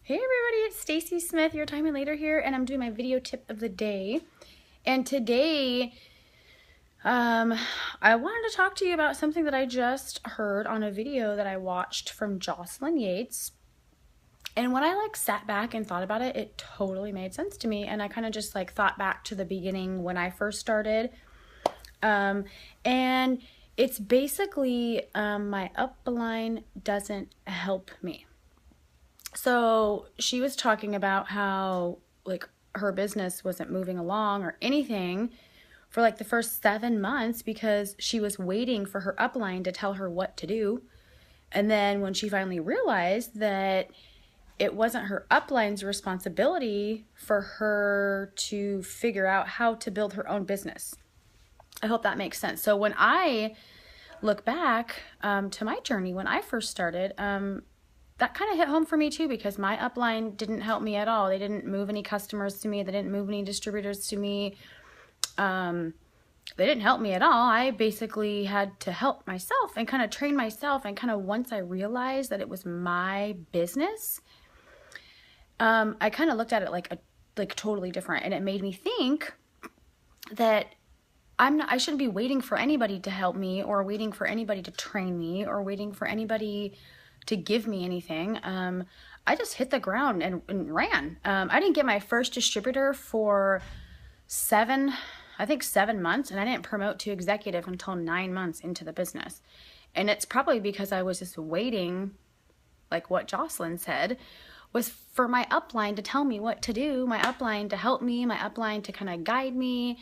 Hey everybody, it's Stacy Smith, your Time and Later here, and I'm doing my video tip of the day. And today, I wanted to talk to you about something that I just heard on a video that I watched from Jocelyn Yates. And when I sat back and thought about it, it totally made sense to me. And I kind of just thought back to the beginning when I first started. And it's basically my upline doesn't help me. So she was talking about how her business wasn't moving along or anything for the first 7 months because she was waiting for her upline to tell her what to do. And then when she finally realized that it wasn't her upline's responsibility for her to figure out how to build her own business. I hope that makes sense. So when I look back to my journey when I first started, that kind of hit home for me too, because my upline didn't help me at all. They didn't move any customers to me. They didn't move any distributors to me. They didn't help me at all. I basically had to help myself and kind of train myself. And kind of once I realized that it was my business, I kind of looked at it like totally different. And it made me think that I shouldn't be waiting for anybody to help me, or waiting for anybody to train me, or waiting for anybody to give me anything. I just hit the ground and ran. I didn't get my first distributor for 7 months, and I didn't promote to executive until 9 months into the business. And it's probably because I was just waiting, like what Jocelyn said, was for my upline to tell me what to do, my upline to help me, my upline to kind of guide me.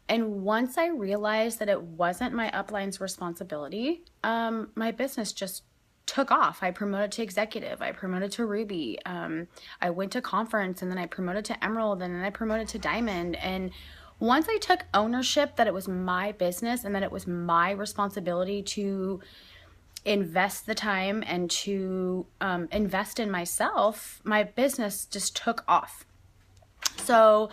And once I realized that it wasn't my upline's responsibility, my business just took off. I promoted to executive. I promoted to Ruby. I went to conference, and then I promoted to Emerald, and then I promoted to Diamond. And once I took ownership that it was my business and that it was my responsibility to invest the time and to invest in myself, my business just took off. So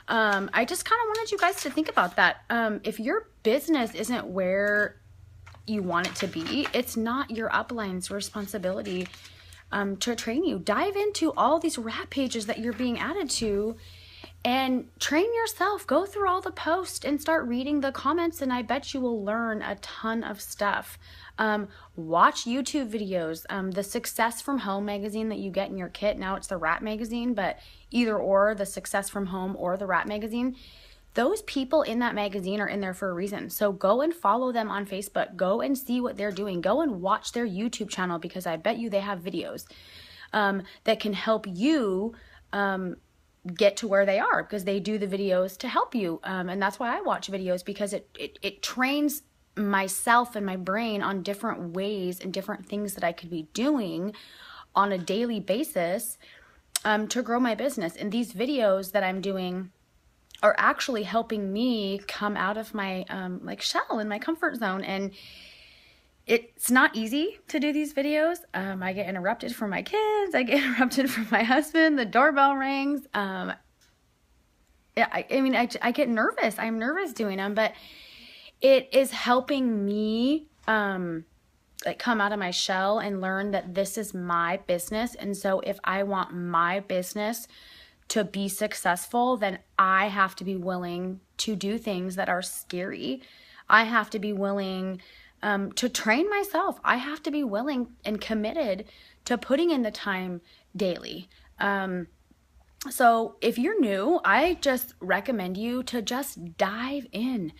I just kind of wanted you guys to think about that. If your business isn't where you want it to be, it's not your upline's responsibility to train you. Dive into all these wrap pages that you're being added to and train yourself. Go through all the posts and start reading the comments, and I bet you will learn a ton of stuff. Watch YouTube videos. The Success from Home magazine that you get in your kit, now it's the Wrap magazine, but either or, the Success from Home or the Wrap magazine, those people in that magazine are in there for a reason. So go and follow them on Facebook. Go and see what they're doing. Go and watch their YouTube channel, because I bet you they have videos that can help you get to where they are, because they do the videos to help you. And that's why I watch videos, because it trains myself and my brain on different ways and different things that I could be doing on a daily basis to grow my business. And these videos that I'm doing are actually helping me come out of my shell and my comfort zone. And it's not easy to do these videos. I get interrupted from my kids. I get interrupted from my husband. The doorbell rings. I get nervous. I'm nervous doing them, but it is helping me come out of my shell and learn that this is my business. And so if I want my business to be successful, then I have to be willing to do things that are scary. I have to be willing to train myself. I have to be willing and committed to putting in the time daily. So if you're new, I just recommend you to just dive in.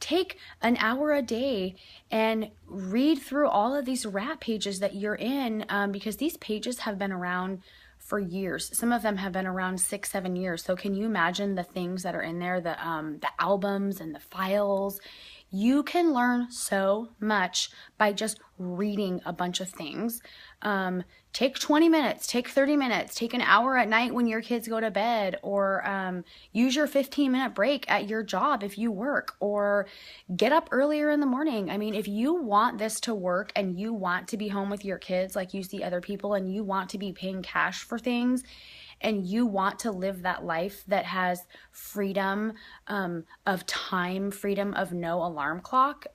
Take an hour a day and read through all of these wrap pages that you're in, because these pages have been around for years. Some of them have been around 6-7 years. So can you imagine the things that are in there, the albums and the files? You can learn so much by just reading a bunch of things. Take 20 minutes, take 30 minutes, take an hour at night when your kids go to bed, or use your 15-minute break at your job if you work, or get up earlier in the morning. I mean, if you want this to work and you want to be home with your kids like you see other people, and you want to be paying cash for things, and you want to live that life that has freedom of time, freedom of no alarm clock,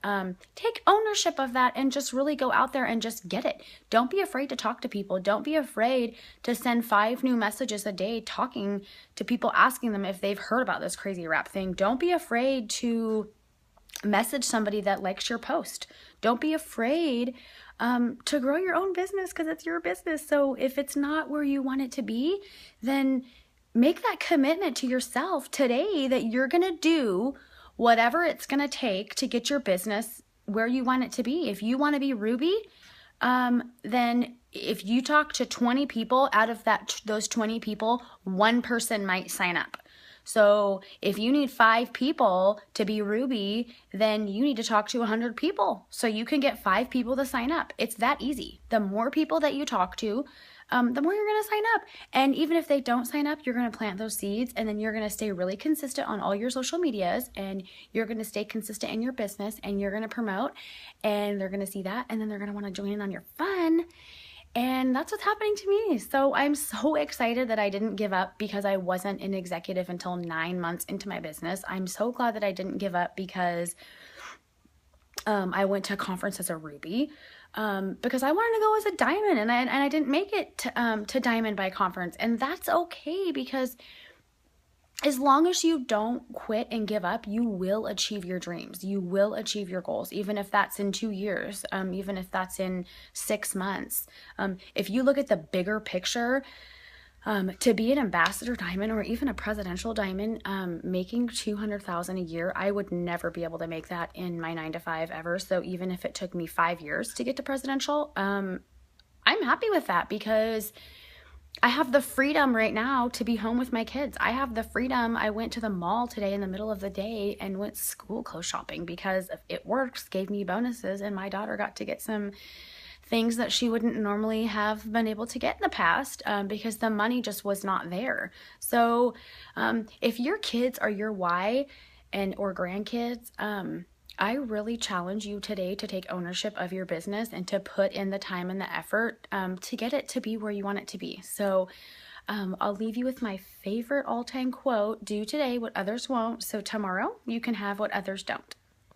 take ownership of that and just really really go out there and just get it. Don't be afraid to talk to people. Don't be afraid to send 5 new messages a day talking to people, asking them if they've heard about this crazy rap thing. Don't be afraid to message somebody that likes your post. Don't be afraid to grow your own business, because it's your business. So if it's not where you want it to be, then make that commitment to yourself today that you're going to do whatever it's going to take to get your business where you want it to be. If you want to be Ruby, then if you talk to 20 people, out of those 20 people, 1 person might sign up. So if you need 5 people to be Ruby, then you need to talk to 100 people so you can get 5 people to sign up. It's that easy. The more people that you talk to, the more you're going to sign up. And even if they don't sign up, you're going to plant those seeds, and then you're going to stay really consistent on all your social medias, and you're going to stay consistent in your business, and you're going to promote, and they're going to see that, and then they're going to want to join in on your fun. And that's what's happening to me. So I'm so excited that I didn't give up because I wasn't an executive until 9 months into my business. I'm so glad that I didn't give up because I went to a conference as a Ruby because I wanted to go as a diamond, and I didn't make it to diamond by conference. And that's okay, because as long as you don't quit and give up, you will achieve your dreams. You will achieve your goals, even if that's in 2 years, even if that's in 6 months. If you look at the bigger picture, to be an ambassador diamond or even a presidential diamond, making $200,000 a year, I would never be able to make that in my 9 to 5 ever. So even if it took me 5 years to get to presidential, I'm happy with that, because I have the freedom right now to be home with my kids. I have the freedom. I went to the mall today in the middle of the day and went school clothes shopping because It Works gave me bonuses, and my daughter got to get some things that she wouldn't normally have been able to get in the past because the money just was not there. So if your kids are your why or grandkids, I really challenge you today to take ownership of your business and to put in the time and the effort to get it to be where you want it to be. So I'll leave you with my favorite all-time quote: do today what others won't, so tomorrow you can have what others don't.